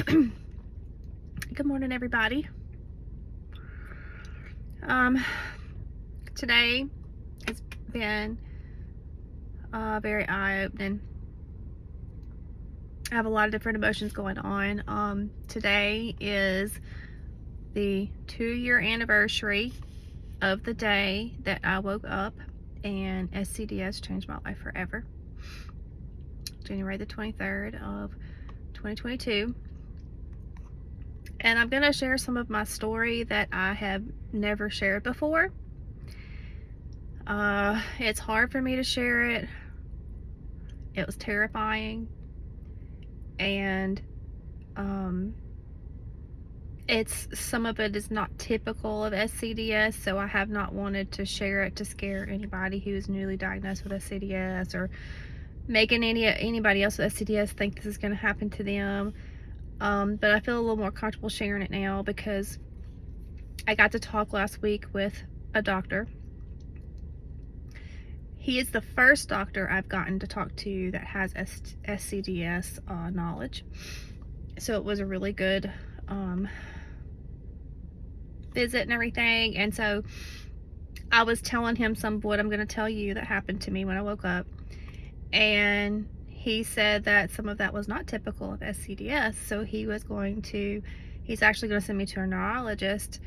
Good morning, everybody. Today has been very eye-opening. I have a lot of different emotions going on. Today is the 2-year anniversary of the day that I woke up and SCDS changed my life forever. January the 23rd of 2022. And I'm going to share some of my story that I have never shared before. It's hard for me to share it. It was terrifying. And some of it is not typical of SCDS, so I have not wanted to share it to scare anybody who is newly diagnosed with SCDS or making anybody else with SCDS think this is going to happen to them. But I feel a little more comfortable sharing it now because I got to talk last week with a doctor. He is the first doctor I've gotten to talk to that has SCDS knowledge. So it was a really good visit and everything. And so I was telling him some of what I'm going to tell you that happened to me when I woke up. And he said that some of that was not typical of SCDS. So he's actually going to send me to a neurologist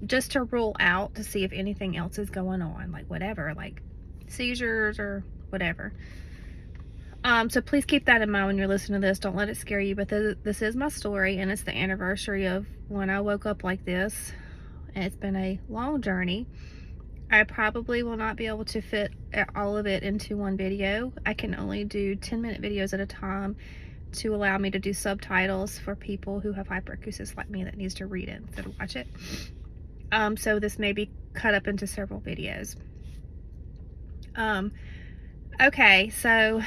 just to rule out to see if anything else is going on, like whatever, like seizures or whatever. So please keep that in mind when you're listening to this. Don't let it scare you, but this is my story, and it's the anniversary of when I woke up like this. And it's been a long journey. I probably will not be able to fit all of it into one video. I can only do 10-minute videos at a time to allow me to do subtitles for people who have hyperacusis like me that needs to read it instead of watch it. So this may be cut up into several videos. Okay, so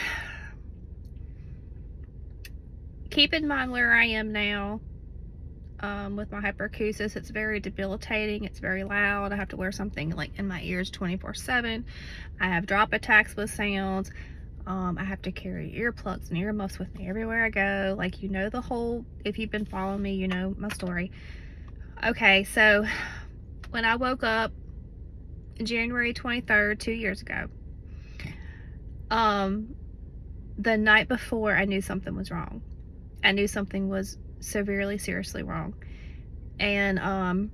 keep in mind where I am now with my hyperacusis. It's very debilitating. It's very loud. I have to wear something like in my ears 24/7. I have drop attacks with sounds. I have to carry earplugs and earmuffs with me everywhere I go. Like, you know, if you've been following me, you know my story. Okay, so when I woke up January 23rd, 2 years ago, the night before, I knew something was wrong. I knew something was severely, seriously wrong. And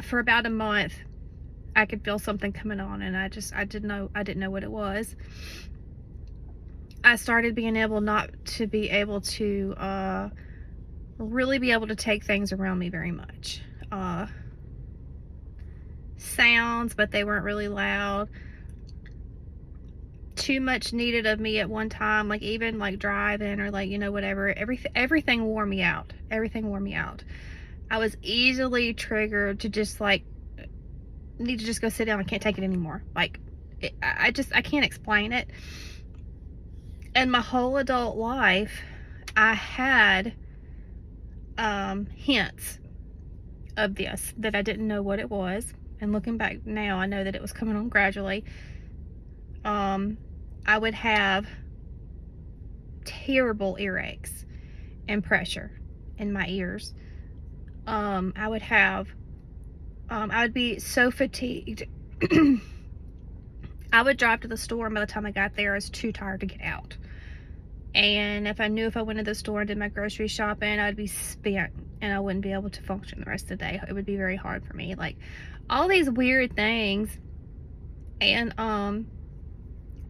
for about a month, I could feel something coming on, and I didn't know what it was. I started being able not to be able to really be able to take things around me very much. Sounds, but they weren't really loud. Too much needed of me at one time, like even like driving or like, you know, whatever. Everything wore me out. Everything wore me out. I was easily triggered to just like need to just go sit down. I can't take it anymore. Like I can't explain it. And my whole adult life, I had hints of this that I didn't know what it was. And looking back now, I know that it was coming on gradually. I would have terrible earaches and pressure in my ears. I would be so fatigued. I would drive to the store, and by the time I got there, I was too tired to get out. And if I went to the store and did my grocery shopping, I'd be spent and I wouldn't be able to function the rest of the day. It would be very hard for me. Like, all these weird things. And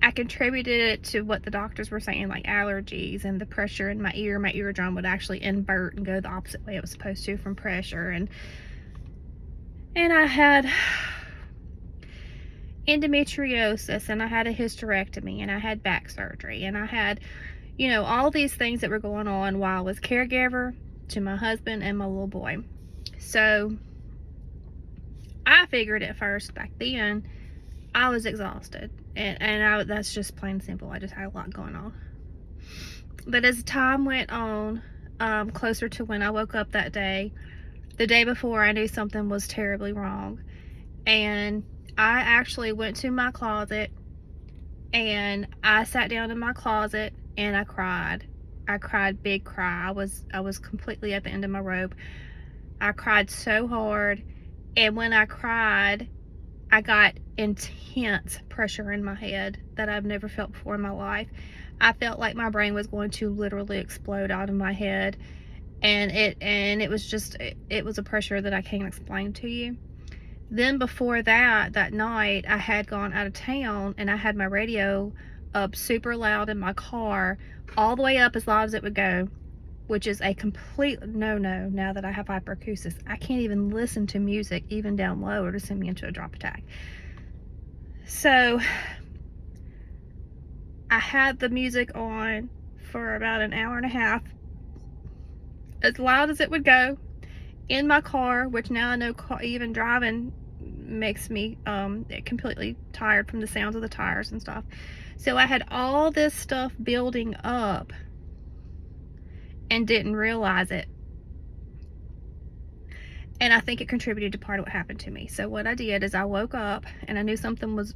I contributed it to what the doctors were saying, like allergies and the pressure in my eardrum would actually invert and go the opposite way it was supposed to from pressure. And I had endometriosis, and I had a hysterectomy, and I had back surgery, and I had, you know, all these things that were going on while I was caregiver to my husband and my little boy. So I figured at first back then I was exhausted, and that's just plain and simple. I just had a lot going on. But as time went on, closer to when I woke up that day, the day before, I knew something was terribly wrong. And I actually went to my closet, and I sat down in my closet and I cried. I cried big cry. I was completely at the end of my rope. I cried so hard, and when I cried, I got intense pressure in my head that I've never felt before in my life. I felt like my brain was going to literally explode out of my head, and it was just it was a pressure that I can't explain to you. Then before that night, I had gone out of town, and I had my radio up super loud in my car, all the way up as loud as it would go, which is a complete no-no now that I have hyperacusis. I can't even listen to music, even down low, or to send me into a drop attack. So I had the music on for about an hour and a half, as loud as it would go, in my car, which now I know even driving makes me completely tired from the sounds of the tires and stuff. So I had all this stuff building up and didn't realize it. And I think it contributed to part of what happened to me. So what I did is I woke up and I knew something was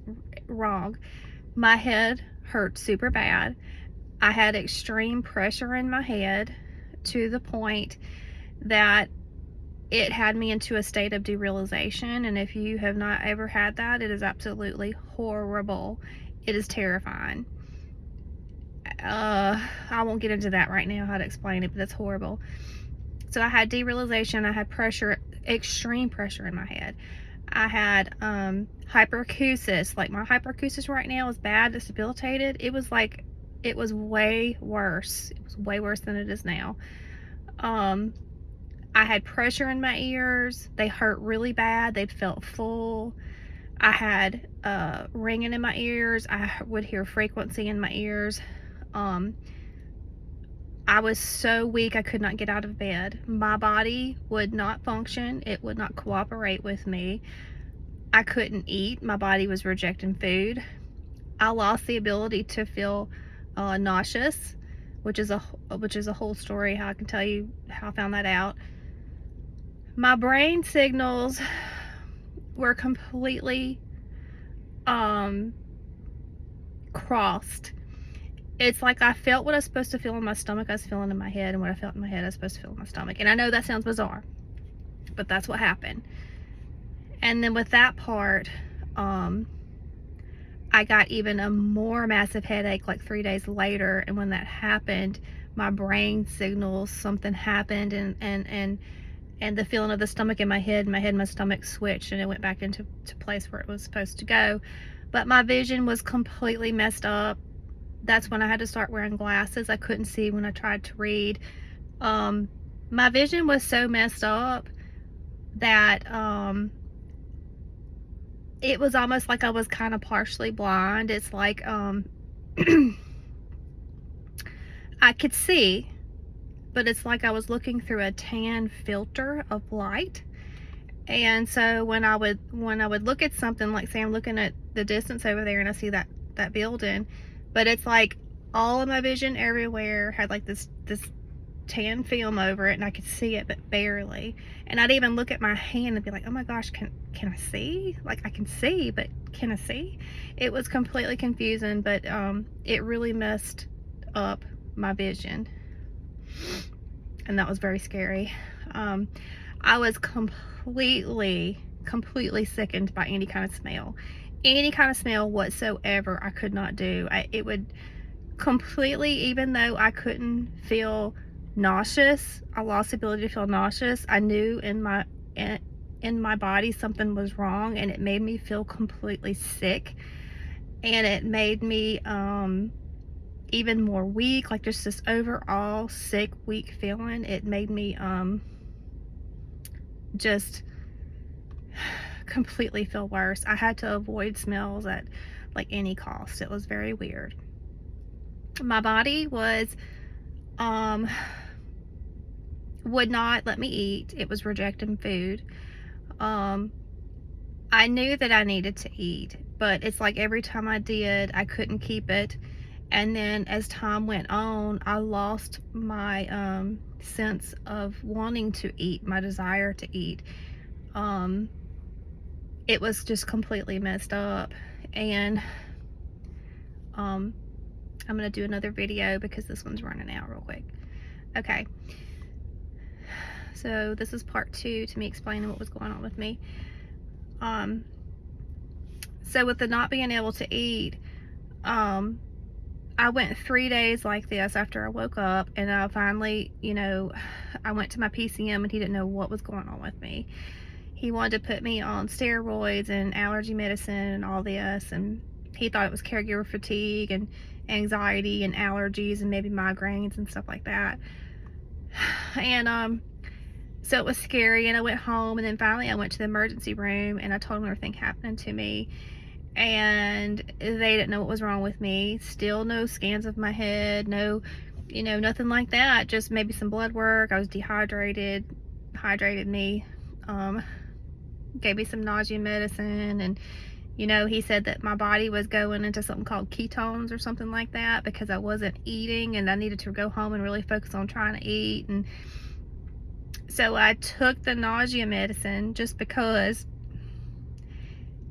wrong. My head hurt super bad. I had extreme pressure in my head to the point that it had me into a state of derealization. And if you have not ever had that, it is absolutely horrible. It is terrifying. I won't get into that right now, how to explain it, but that's horrible. So I had derealization, I had pressure, extreme pressure in my head. I had hyperacusis. Like, my hyperacusis right now is bad, it's debilitated. It was way worse. It was way worse than it is now. I had pressure in my ears. They hurt really bad. They felt full. I had ringing in my ears. I would hear frequency in my ears. I was so weak I could not get out of bed. My body would not function. It would not cooperate with me. I couldn't eat. My body was rejecting food. I lost the ability to feel nauseous, which is a whole story, how I can tell you how I found that out. My brain signals were completely crossed. It's like I felt what I was supposed to feel in my stomach, I was feeling in my head, and what I felt in my head, I was supposed to feel in my stomach. And I know that sounds bizarre, but that's what happened. And then with that part, I got even a more massive headache like 3 days later. And when that happened, my brain signals something happened, and the feeling of the stomach in my head and my stomach switched, and it went back into place where it was supposed to go. But my vision was completely messed up. That's when I had to start wearing glasses. I couldn't see when I tried to read. My vision was so messed up that it was almost like I was kind of partially blind. It's like I could see, but it's like I was looking through a tan filter of light. And so when I would look at something, like say I'm looking at the distance over there and I see that building, but it's like all of my vision everywhere had like this tan film over it, and I could see it but barely. And I'd even look at my hand and be like, oh my gosh, can I see? Like, I can see, but can I see? It was completely confusing, but it really messed up my vision, and that was very scary. I was completely sickened by any kind of smell whatsoever. I could not do. It would completely, even though I couldn't feel nauseous, I lost the ability to feel nauseous. I knew in my body something was wrong, and it made me feel completely sick, and it made me even more weak, like just this overall sick, weak feeling. It made me just completely feel worse. I had to avoid smells at like any cost. It was very weird. My body was would not let me eat. It was rejecting food. I knew that I needed to eat, but it's like every time I did, I couldn't keep it. And then as time went on, I lost my sense of wanting to eat, my desire to eat. It was just completely messed up. And I'm going to do another video because this one's running out real quick. Okay. So this is part 2 to me explaining what was going on with me. So with the not being able to eat, I went 3 days like this after I woke up, and I finally, I went to my PCM and he didn't know what was going on with me. He wanted to put me on steroids and allergy medicine and all this, and he thought it was caregiver fatigue and anxiety and allergies and maybe migraines and stuff like that. And so it was scary, and I went home, and then finally I went to the emergency room and I told them everything happening to me, and they didn't know what was wrong with me. Still no scans of my head, no, nothing like that, just maybe some blood work. I was dehydrated, hydrated me, gave me some nausea medicine, and he said that my body was going into something called ketones or something like that because I wasn't eating, and I needed to go home and really focus on trying to eat. And so I took the nausea medicine just because.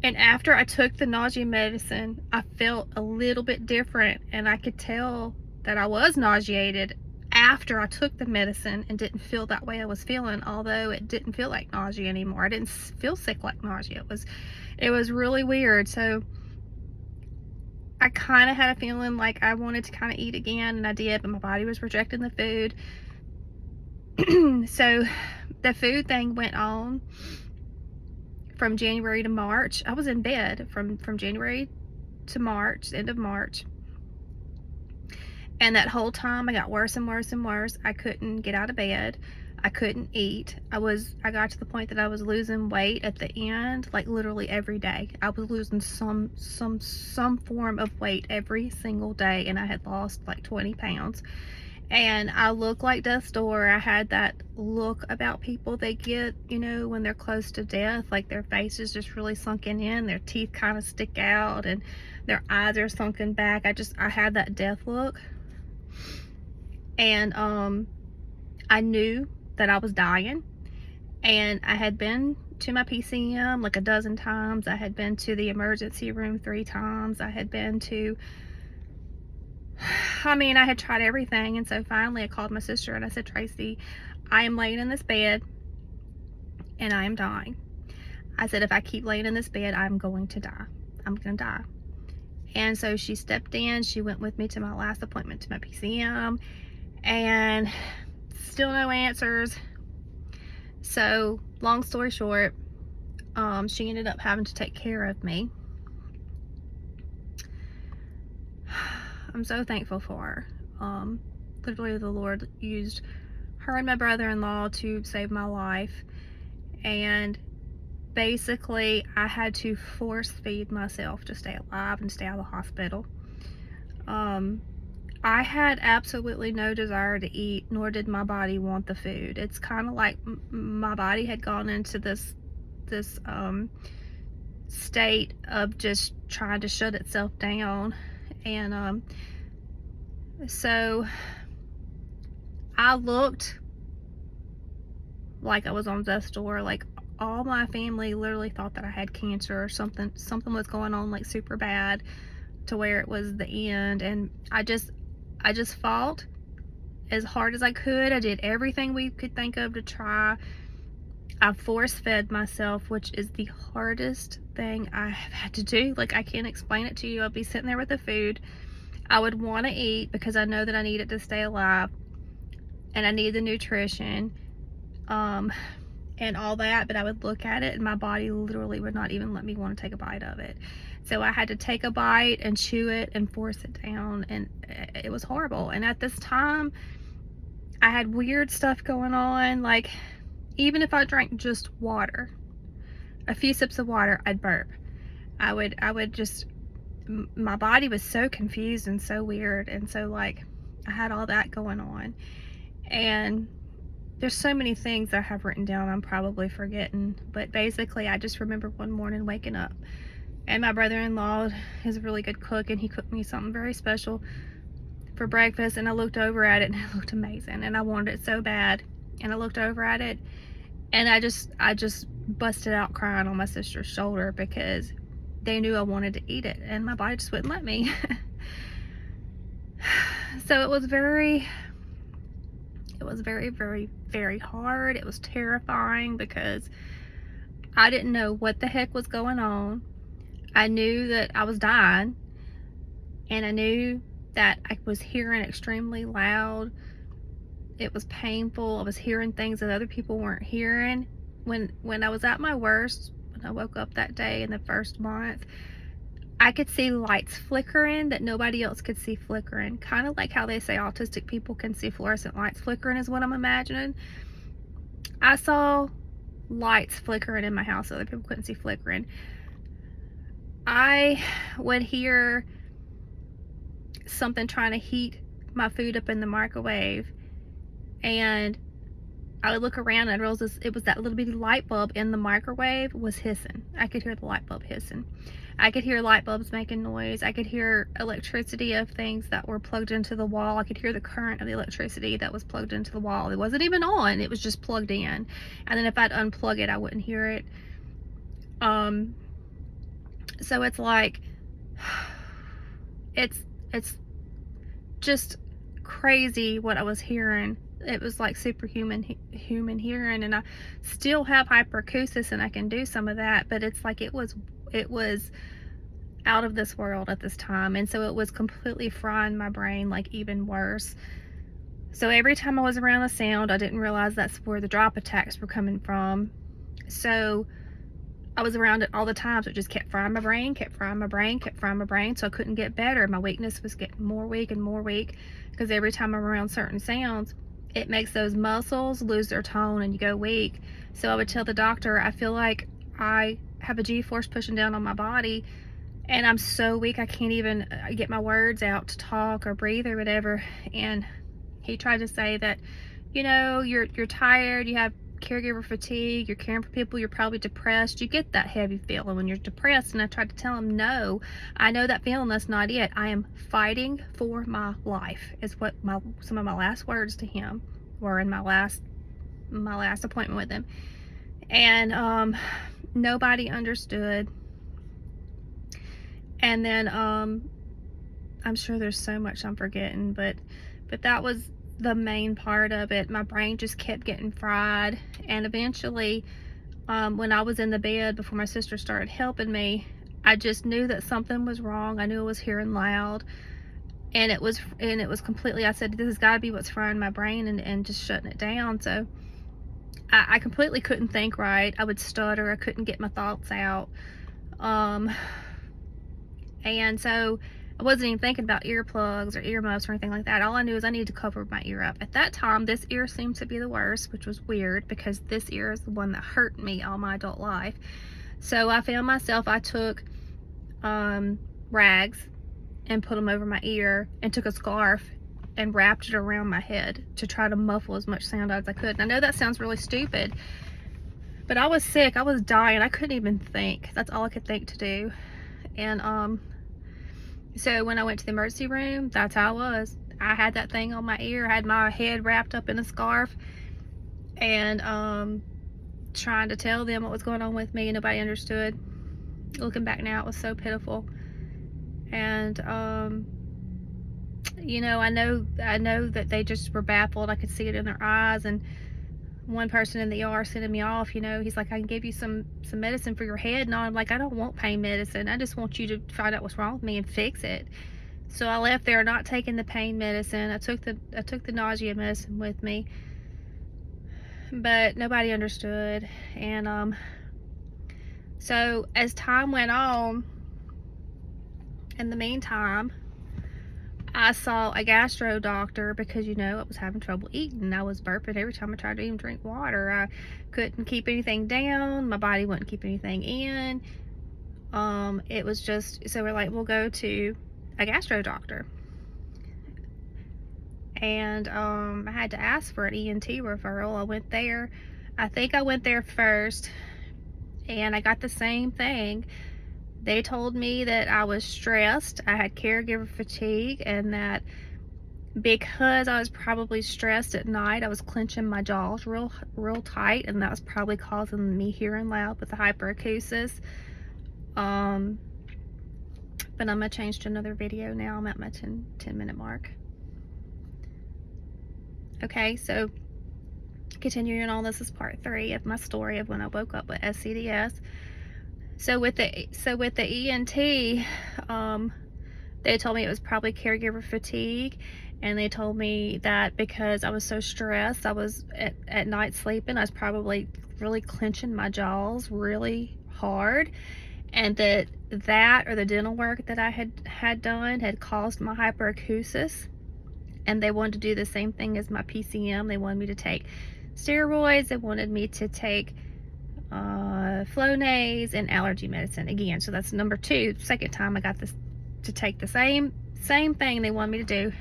And after I took the nausea medicine, I felt a little bit different, and I could tell that I was nauseated after I took the medicine and didn't feel that way I was feeling, although it didn't feel like nausea anymore. I didn't feel sick like nausea. It was really weird. So I kind of had a feeling like I wanted to kind of eat again, and I did, but my body was rejecting the food. So the food thing went on from January to March. I was in bed from January to March, end of March. And that whole time I got worse and worse and worse. I couldn't get out of bed. I couldn't eat. I got to the point that I was losing weight at the end, like literally every day. I was losing some form of weight every single day, and I had lost like 20 pounds. And I looked like death's door. I had that look about people they get, when they're close to death, like their face is just really sunken in, their teeth kind of stick out, and their eyes are sunken back. I had that death look. And I knew that I was dying, and I had been to my PCM like a dozen times. I had been to the emergency room 3 times. I had tried everything. And so finally I called my sister and I said, Tracy, I am laying in this bed and I am dying. I said, if I keep laying in this bed, I'm going to die. I'm going to die. And so she stepped in. She went with me to my last appointment to my PCM, and still no answers. So long story short, she ended up having to take care of me. I'm so thankful for her. Literally the Lord used her and my brother-in-law to save my life. And basically I had to force feed myself to stay alive and stay out of the hospital. I had absolutely no desire to eat, nor did my body want the food. It's kind of like my body had gone into this state of just trying to shut itself down. And so I looked like I was on death's door. Like, all my family literally thought that I had cancer or something was going on, like super bad, to where it was the end. And I just fought as hard as I could. I did everything we could think of to try. I force fed myself, which is the hardest thing I have had to do. Like, I can't explain it to you. I'll be sitting there with the food. I would want to eat because I know that I need it to stay alive, and I need the nutrition, and all that, but I would look at it and my body literally would not even let me want to take a bite of it. So I had to take a bite and chew it and force it down, and it was horrible. And at this time, I had weird stuff going on. Like, even if I drank just water, a few sips of water, I'd burp. I would just, my body was so confused and so weird. And so, like, I had all that going on. And there's so many things I have written down I'm probably forgetting. But basically, I just remember one morning waking up, and my brother-in-law is a really good cook, and he cooked me something very special for breakfast. And I looked over at it, and it looked amazing, and I wanted it so bad. And I looked over at it, and I just busted out crying on my sister's shoulder because they knew I wanted to eat it, and my body just wouldn't let me. So it was very, very, very hard. It was terrifying because I didn't know what the heck was going on. I knew that I was dying, and I knew that I was hearing extremely loud. It was painful. I was hearing things that other people weren't hearing. When I was at my worst, when I woke up that day in the first month, I could see lights flickering that nobody else could see flickering. Kind of like how they say autistic people can see fluorescent lights flickering is what I'm imagining. I saw lights flickering in my house that other people couldn't see flickering. I would hear something trying to heat my food up in the microwave, and I would look around and I realized it was that little bitty light bulb in the microwave was hissing. I could hear the light bulb hissing. I could hear light bulbs making noise. I could hear electricity of things that were plugged into the wall. I could hear the current of the electricity that was plugged into the wall. It wasn't even on, it was just plugged in. And then if I'd unplug it, I wouldn't hear it. So it's like, it's just crazy what I was hearing. It was like superhuman human hearing, and I still have hyperacusis and I can do some of that, but it's like it was out of this world at this time, and so it was completely frying my brain, like even worse. So every time I was around a sound, I didn't realize that's where the drop attacks were coming from. So I was around it all the time, so it just kept frying my brain, kept frying my brain, kept frying my brain, so I couldn't get better. My weakness was getting more weak and more weak, because every time I'm around certain sounds, it makes those muscles lose their tone and you go weak. So I would tell the doctor, I feel like I have a G-force pushing down on my body, and I'm so weak I can't even get my words out to talk or breathe or whatever. And he tried to say that, you know, you're tired, you have caregiver fatigue, you're caring for people, you're probably depressed, you get that heavy feeling when you're depressed. And I tried to tell him, no, I know that feeling, that's not it. I am fighting for my life, is what some of my last words to him were in my last appointment with him. And nobody understood. And then I'm sure there's so much I'm forgetting, but that was the main part of it. My brain just kept getting fried, and eventually when I was in the bed before my sister started helping me, I just knew that something was wrong. I knew I was hearing loud, and it was completely, I said, this has got to be what's frying my brain and just shutting it down. So I completely couldn't think right. I would stutter. I couldn't get my thoughts out. And so I wasn't even thinking about earplugs or earmuffs or anything like that. All I knew is I needed to cover my ear up. At that time, this ear seemed to be the worst, which was weird because this ear is the one that hurt me all my adult life. So I found myself, I took rags and put them over my ear, and took a scarf and wrapped it around my head to try to muffle as much sound as I could. And I know that sounds really stupid, but I was sick. I was dying. I couldn't even think. That's all I could think to do. And so when I went to the emergency room, that's how I was. I had that thing on my ear, I had my head wrapped up in a scarf, and trying to tell them what was going on with me, and nobody understood. Looking back now, it was so pitiful. And you know, I know that they just were baffled. I could see it in their eyes. And one person in the ER sending me off, you know, he's like, I can give you some medicine for your head. And I'm like, I don't want pain medicine. I just want you to find out what's wrong with me and fix it. So I left there not taking the pain medicine. I took the nausea medicine with me, but nobody understood. And so as time went on, in the meantime, I saw a gastro doctor because, you know, I was having trouble eating. I was burping every time I tried to even drink water. I couldn't keep anything down. My body wouldn't keep anything in. It was just, so we're like, we'll go to a gastro doctor. And I had to ask for an ENT referral. I went there. I think I went there first, and I got the same thing. They told me that I was stressed, I had caregiver fatigue, and that because I was probably stressed at night, I was clenching my jaws real tight, and that was probably causing me hearing loud with the hyperacusis. But I'm going to change to another video now. I'm at my 10 minute mark. Okay, so continuing on, this is part 3 of my story of when I woke up with SCDS. So with the ENT, they told me it was probably caregiver fatigue, and they told me that because I was so stressed, I was at night sleeping, I was probably really clenching my jaws really hard, and that or the dental work that I had done had caused my hyperacusis. And they wanted to do the same thing as my PCM. They wanted me to take steroids. They wanted me to take Flonase and allergy medicine again. So that's number 2, second time I got this to take the same thing they wanted me to do.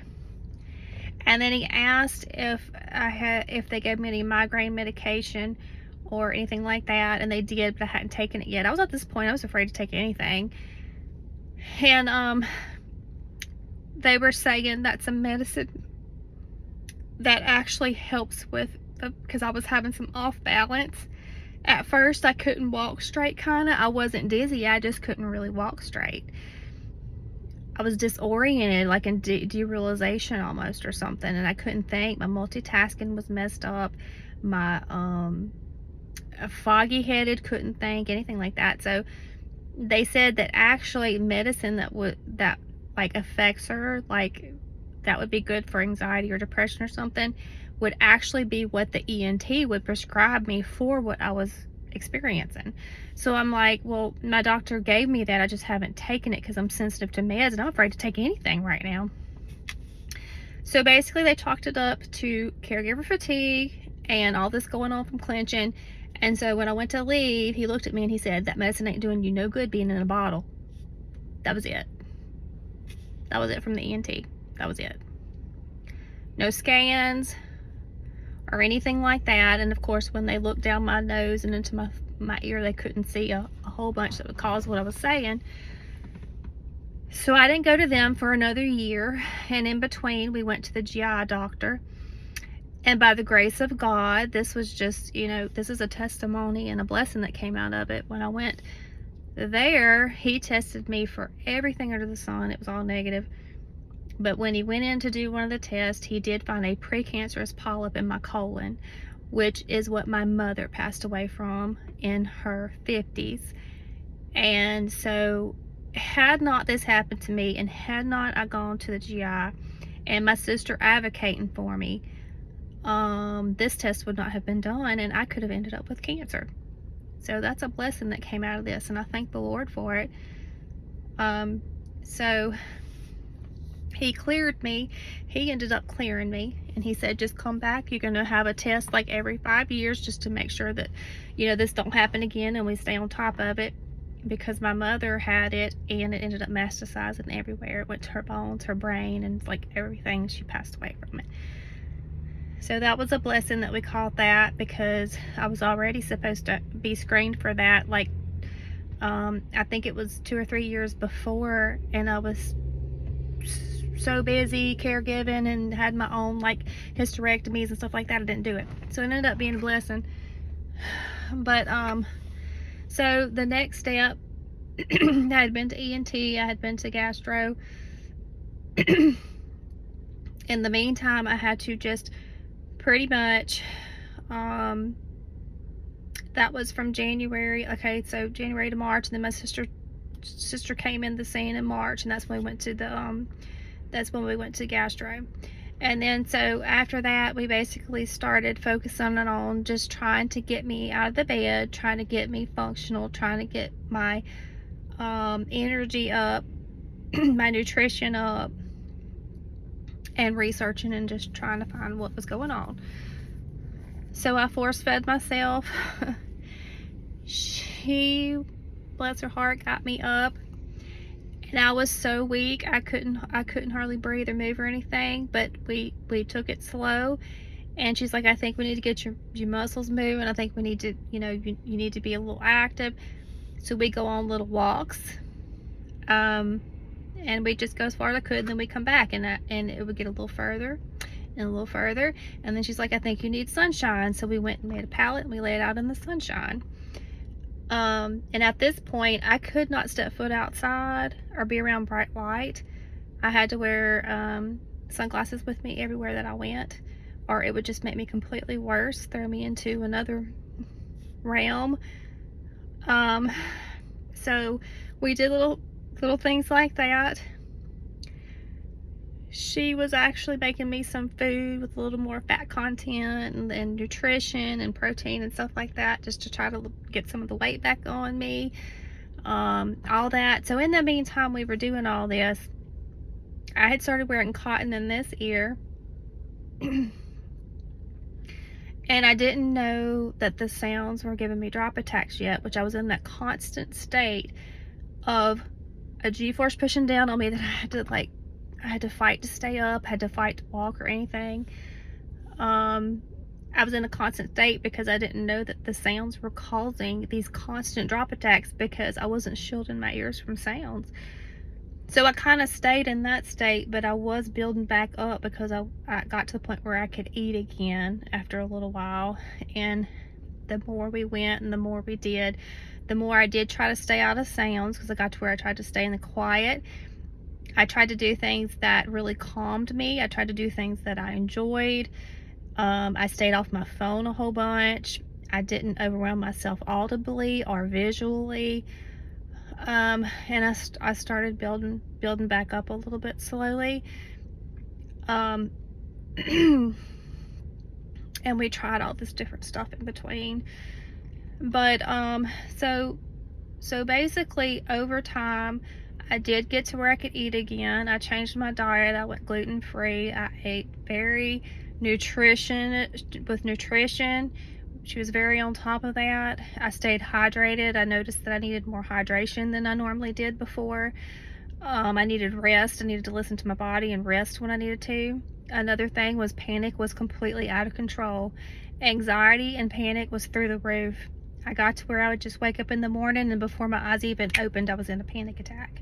And then he asked if they gave me any migraine medication or anything like that, and they did, but I hadn't taken it yet. I was at this point, I was afraid to take anything. And they were saying that's a medicine that actually helps with because I was having some off balance. At first, I couldn't walk straight, kind of. I wasn't dizzy, I just couldn't really walk straight. I was disoriented, like in derealization almost or something, and I couldn't think. My multitasking was messed up. My foggy headed, couldn't think, anything like that. So they said that actually medicine that like affects her, like that would be good for anxiety or depression or something, would actually be what the ENT would prescribe me for what I was experiencing. So I'm like, well, my doctor gave me that, I just haven't taken it because I'm sensitive to meds and I'm afraid to take anything right now. So basically they chalked it up to caregiver fatigue and all this going on from clenching. And so when I went to leave, he looked at me and he said, that medicine ain't doing you no good being in a bottle. That was it. That was it from the ENT. That was it. No scans or anything like that. And of course, when they looked down my nose and into my ear, they couldn't see a whole bunch that would cause what I was saying. So I didn't go to them for another year. And in between, we went to the GI doctor. And by the grace of God, this was just, this is a testimony and a blessing that came out of it. When I went there, he tested me for everything under the sun. It was all negative. But when he went in to do one of the tests, he did find a precancerous polyp in my colon, which is what my mother passed away from in her 50s. And so had not this happened to me, and had not I gone to the GI and my sister advocating for me, this test would not have been done, and I could have ended up with cancer. So that's a blessing that came out of this, and I thank the Lord for it. So he cleared me. He ended up clearing me, and he said, just come back. You're going to have a test like every 5 years just to make sure that, this don't happen again, and we stay on top of it, because my mother had it, and it ended up metastasizing everywhere. It went to her bones, her brain, and like everything. She passed away from it. So that was a blessing that we caught that, because I was already supposed to be screened for that, like, I think it was 2 or 3 years before, and I was so busy caregiving and had my own like hysterectomies and stuff like that, I didn't do it. So it ended up being a blessing. But so the next step, I had been to ENT, I had been to gastro. In the meantime, I had to just pretty much, that was from January, okay, so January to March, and then my sister came in the scene in March, and that's when we went to gastro. And then so after that, we basically started focusing on just trying to get me out of the bed, trying to get me functional, trying to get my energy up, my nutrition up, and researching and just trying to find what was going on. So I force fed myself. She, bless her heart, got me up, and I was so weak I couldn't hardly breathe or move or anything. But we took it slow, and she's like, I think we need to get your muscles moving. I think we need to, you need to be a little active. So we go on little walks, and we just go as far as I could, and then we come back, and it would get a little further and a little further. And then she's like, I think you need sunshine. So we went and made a pallet, and we laid it out in the sunshine. And at this point, I could not step foot outside or be around bright light. I had to wear sunglasses with me everywhere that I went, or it would just make me completely worse, throw me into another realm. So we did little things like that. She was actually making me some food with a little more fat content and nutrition and protein and stuff like that, just to try to get some of the weight back on me, all that. So in the meantime we were doing all this, I had started wearing cotton in this ear. And I didn't know that the sounds were giving me drop attacks yet, which I was in that constant state of a G-force pushing down on me that I had to fight to stay up, had to fight to walk or anything. I was in a constant state because I didn't know that the sounds were causing these constant drop attacks, because I wasn't shielding my ears from sounds. So I kind of stayed in that state, but I was building back up because I got to the point where I could eat again after a little while. And the more we went and the more we did, the more I did try to stay out of sounds, because I got to where I tried to stay in the quiet. I tried to do things that really calmed me. I tried to do things that I enjoyed. I stayed off my phone a whole bunch. I didn't overwhelm myself audibly or visually. And I started building back up a little bit slowly. And we tried all this different stuff in between. But so basically over time, I did get to where I could eat again. I changed my diet. I went gluten-free. I ate very nutrition. She was very on top of that. I stayed hydrated. I noticed that I needed more hydration than I normally did before. I needed rest. I needed to listen to my body and rest when I needed to. Another thing was panic was completely out of control. Anxiety and panic was through the roof. I got to where I would just wake up in the morning and before my eyes even opened, I was in a panic attack.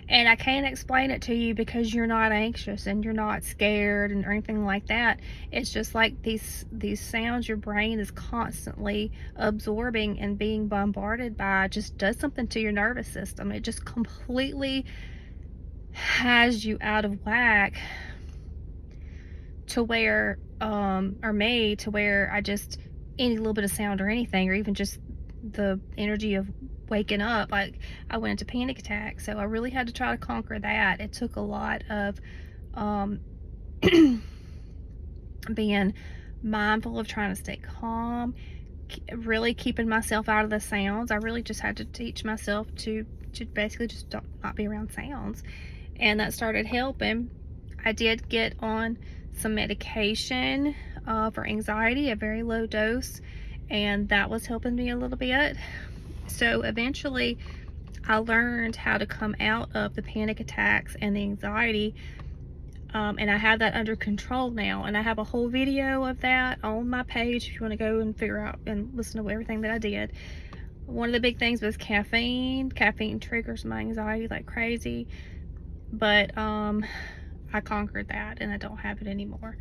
And I can't explain it to you because you're not anxious and you're not scared or anything like that. It's just like these sounds your brain is constantly absorbing and being bombarded by just does something to your nervous system. It just completely has you out of whack to where, or me, to where I just, any little bit of sound or anything, or even just the energy of waking up, like I went into panic attack. So I really had to try to conquer that. It took a lot of being mindful of trying to stay calm, really keeping myself out of the sounds. I really just had to teach myself to basically just not be around sounds, and that started helping. I did get on some medication for anxiety, a very low dose, and that was helping me a little bit. So eventually I learned how to come out of the panic attacks and the anxiety, and I have that under control now, and I have a whole video of that on my page if you want to go and figure out and listen to everything that I did. One of the big things was caffeine. Caffeine triggers my anxiety like crazy, but I conquered that and I don't have it anymore.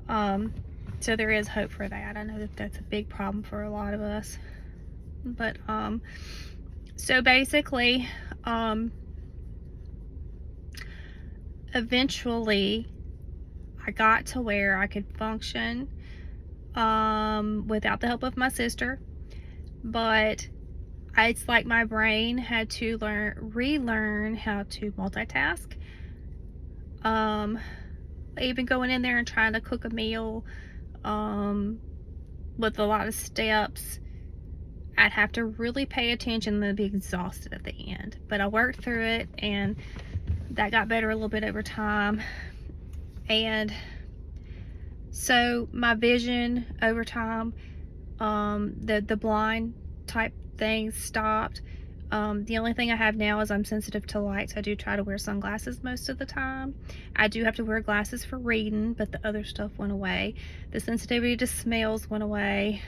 So there is hope for that. I know that that's a big problem for a lot of us. But so basically, eventually I got to where I could function without the help of my sister, but it's like my brain had to relearn how to multitask. Even going in there and trying to cook a meal with a lot of steps, I'd have to really pay attention and be exhausted at the end. But I worked through it, and that got better a little bit over time. And so my vision over time, the blind type things stopped. The only thing I have now is I'm sensitive to lights. I do try to wear sunglasses most of the time. I do have to wear glasses for reading, but the other stuff went away. The sensitivity to smells went away.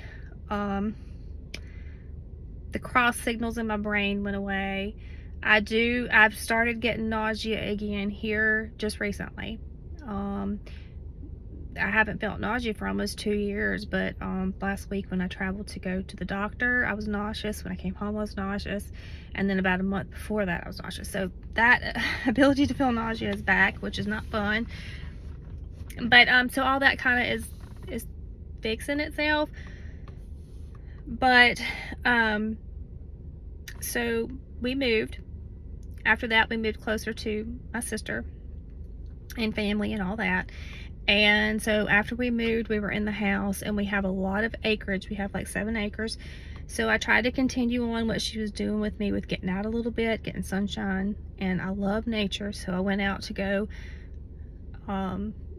The cross signals in my brain went away. I've started getting nausea again here just recently. I haven't felt nausea for almost 2 years, but last week when I traveled to go to the doctor, I was nauseous. When I came home, I was nauseous. And then about a month before that, I was nauseous. So that ability to feel nausea is back, which is not fun. But so all that kind of is fixing itself. But so we moved. After that, we moved closer to my sister and family and all that. And so after we moved, we were in the house, and we have a lot of acreage. We have like 7 acres. So I tried to continue on what she was doing with me, with getting out a little bit, getting sunshine. And I love nature, so I went out to go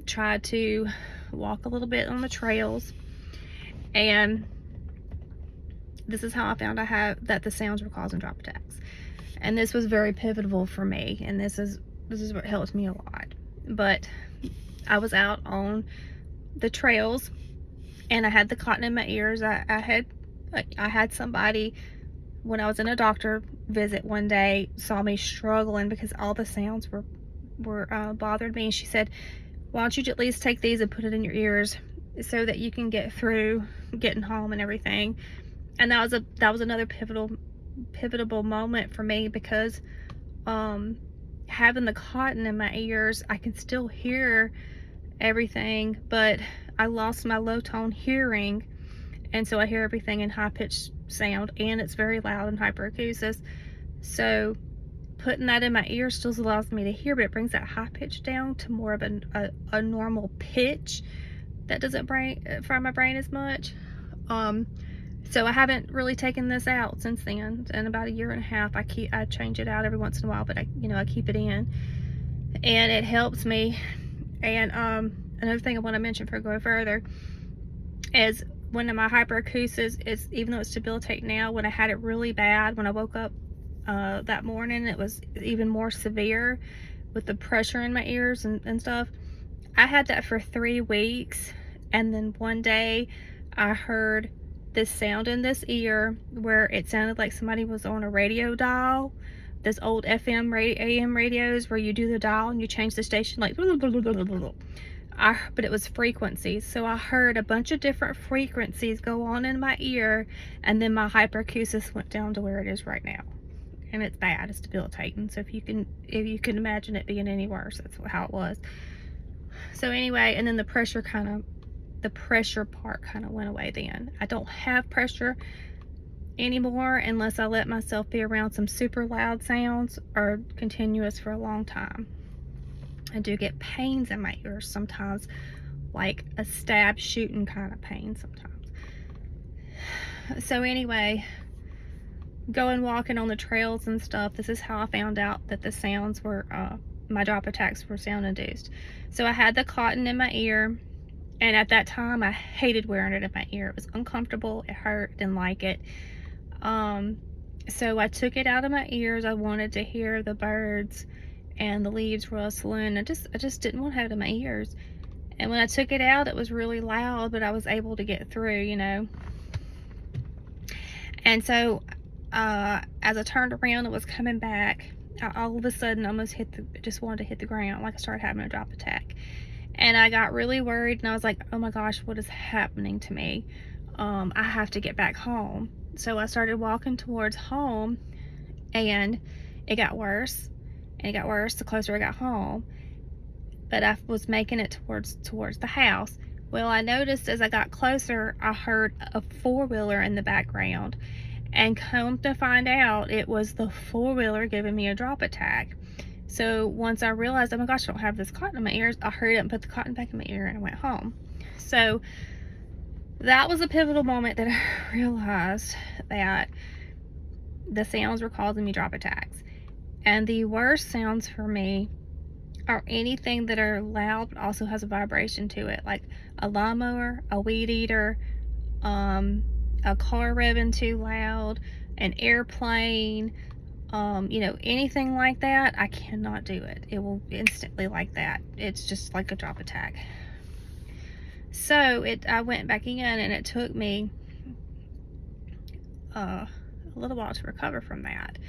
try to walk a little bit on the trails. And this is how I found that the sounds were causing drop attacks. And this was very pivotal for me, and this is what helped me a lot. But I was out on the trails, and I had the cotton in my ears. I had somebody, when I was in a doctor visit one day, saw me struggling because all the sounds were bothered me. And she said, why don't you at least take these and put it in your ears so that you can get through getting home and everything. And that was another pivotal moment for me, because having the cotton in my ears, I can still hear everything, but I lost my low tone hearing, and so I hear everything in high pitched sound, and it's very loud in hyperacusis. So putting that in my ear still allows me to hear, but it brings that high pitch down to more of a normal pitch that doesn't fry my brain as much. So I haven't really taken this out since then. In about 1.5 years, I change it out every once in a while, but I keep it in, and it helps me. And another thing I want to mention before I go further is, when my hyperacusis is, even though it's debilitating now, when I had it really bad, when I woke up that morning, it was even more severe with the pressure in my ears and stuff. I had that for 3 weeks, and then one day I heard this sound in this ear where it sounded like somebody was on a radio dial, this old FM AM radios where you do the dial and you change the station, like blah, blah, blah, blah, blah, blah. But it was frequencies. So I heard a bunch of different frequencies go on in my ear, and then my hyperacusis went down to where it is right now. And it's bad, it's debilitating. So if you can imagine it being any worse, that's how it was. So anyway, and then the pressure part kind of went away then. I don't have pressure anymore unless I let myself be around some super loud sounds or continuous for a long time. I do get pains in my ears sometimes, like a stab shooting kind of pain sometimes. So anyway, going walking on the trails and stuff, this is how I found out that the sounds were, my drop attacks were sound induced. So I had the cotton in my ear, and at that time I hated wearing it in my ear. It was uncomfortable, it hurt, didn't like it. So I took it out of my ears. I wanted to hear the birds and the leaves rustling. I just didn't want to have it in my ears. And when I took it out, it was really loud, but I was able to get through, And so as I turned around, it was coming back. I all of a sudden almost just wanted to hit the ground, like I started having a drop attack. And I got really worried, and I was like, oh my gosh, what is happening to me? I have to get back home. So I started walking towards home, and it got worse, and it got worse the closer I got home. But I was making it towards the house. Well, I noticed as I got closer, I heard a 4-wheeler in the background, and come to find out, it was the 4-wheeler giving me a drop attack. So once I realized, oh my gosh, I don't have this cotton in my ears, I hurried up and put the cotton back in my ear, and I went home. So that was a pivotal moment that I realized that the sounds were causing me drop attacks. And the worst sounds for me are anything that are loud but also has a vibration to it, like a lawnmower, a weed eater, a car revving too loud, an airplane, anything like that. I cannot do it. It will instantly like that. It's just like a drop attack. So I went back in, and it took me a little while to recover from that.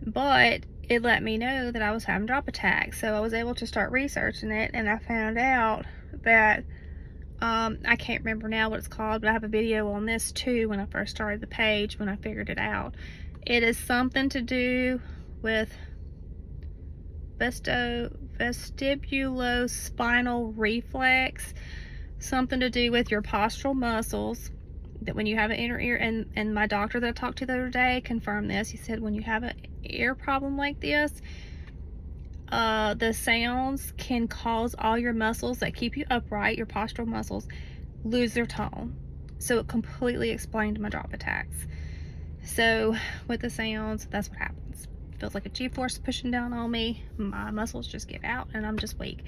But it let me know that I was having drop attacks. So I was able to start researching it, and I found out that I can't remember now what it's called, but I have a video on this too when I first started the page, when I figured it out. It is something to do with vestibulospinal reflex, something to do with your postural muscles, that when you have an inner ear, and my doctor that I talked to the other day confirmed this. He said when you have an ear problem like this, the sounds can cause all your muscles that keep you upright, your postural muscles, lose their tone. So it completely explained my drop attacks. So with the sounds, that's what happens. It feels like a G-force pushing down on me. My muscles just give out and I'm just weak.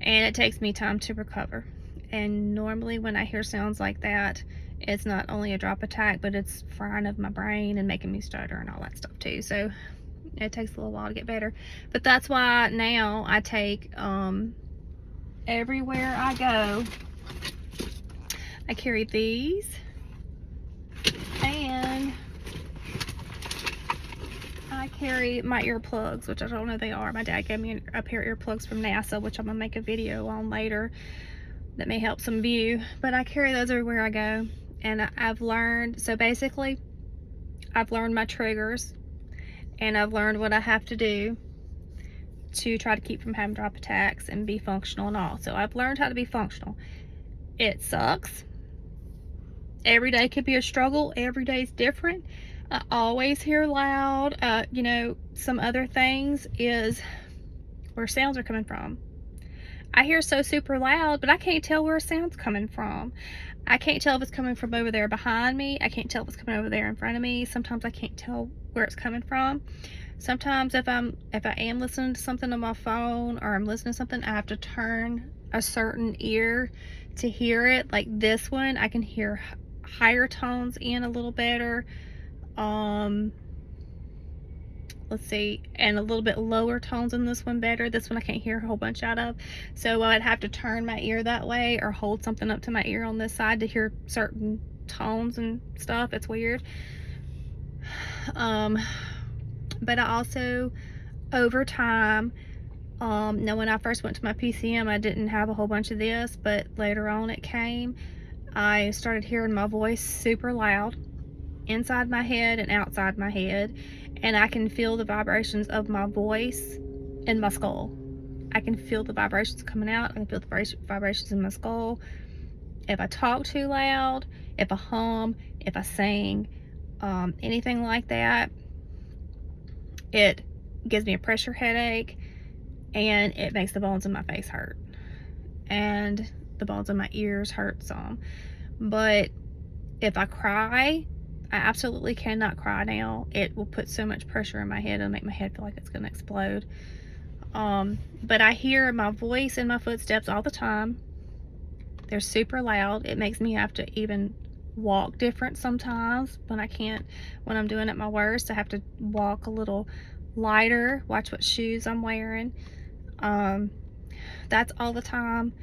And it takes me time to recover. And normally when I hear sounds like that, it's not only a drop attack, but it's frying of my brain and making me stutter and all that stuff too. So it takes a little while to get better. But that's why now I take, everywhere I go, I carry these, and I carry my earplugs, which I don't know they are. My dad gave me a pair of earplugs from NASA, which I'm gonna make a video on later that may help some view. But I carry those everywhere I go. And I've learned, so basically, I've learned my triggers, and I've learned what I have to do to try to keep from having drop attacks and be functional and all. So I've learned how to be functional. It sucks. Every day could be a struggle. Every day's different. I always hear loud. You know, some other things is where sounds are coming from. I hear so super loud, but I can't tell where a sound's coming from. I can't tell if it's coming from over there behind me. I can't tell if it's coming over there in front of me. Sometimes I can't tell where it's coming from. Sometimes if I am listening to something on my phone, or I'm listening to something, I have to turn a certain ear to hear it. Like this one, I can hear higher tones in a little better. Let's see, and a little bit lower tones in this one better. This one I can't hear a whole bunch out of. So I'd have to turn my ear that way, or hold something up to my ear on this side to hear certain tones and stuff. It's weird. But I also, over time, now when I first went to my PCM, I didn't have a whole bunch of this, but later on it came. I started hearing my voice super loud inside my head and outside my head, and I can feel the vibrations of my voice in my skull. I can feel the vibrations coming out. I can feel the vibrations in my skull. If I talk too loud, if I hum, if I sing, anything like that, it gives me a pressure headache, and it makes the bones in my face hurt, and the bones in my ears hurt some. But if I cry, I absolutely cannot cry now. It will put so much pressure in my head and make my head feel like it's gonna explode. But I hear my voice and my footsteps all the time. They're super loud. It makes me have to even walk different sometimes when I'm doing it my worst. I have to walk a little lighter, watch what shoes I'm wearing. That's all the time.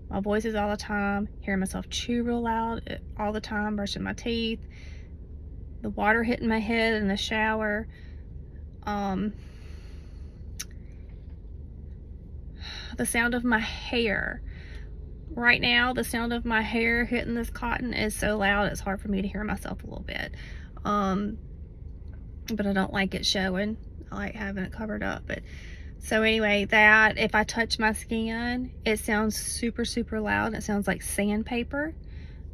My voice is all the time. Hearing myself chew real loud all the time, brushing my teeth. The water hitting my head in the shower. The sound of my hair. Right now, the sound of my hair hitting this cotton is so loud, it's hard for me to hear myself a little bit. But I don't like it showing. I like having it covered up. But so anyway, that if I touch my skin, it sounds super, super loud. It sounds like sandpaper.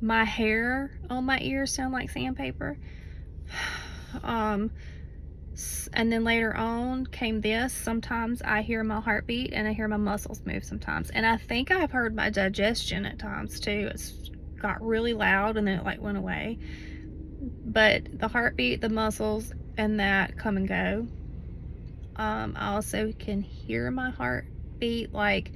My hair on my ears sound like sandpaper. And then later on came this. Sometimes I hear my heartbeat and I hear my muscles move sometimes. And I think I've heard my digestion at times too. It's got really loud and then it like went away. But the heartbeat, the muscles, and that come and go. I also can hear my heartbeat like,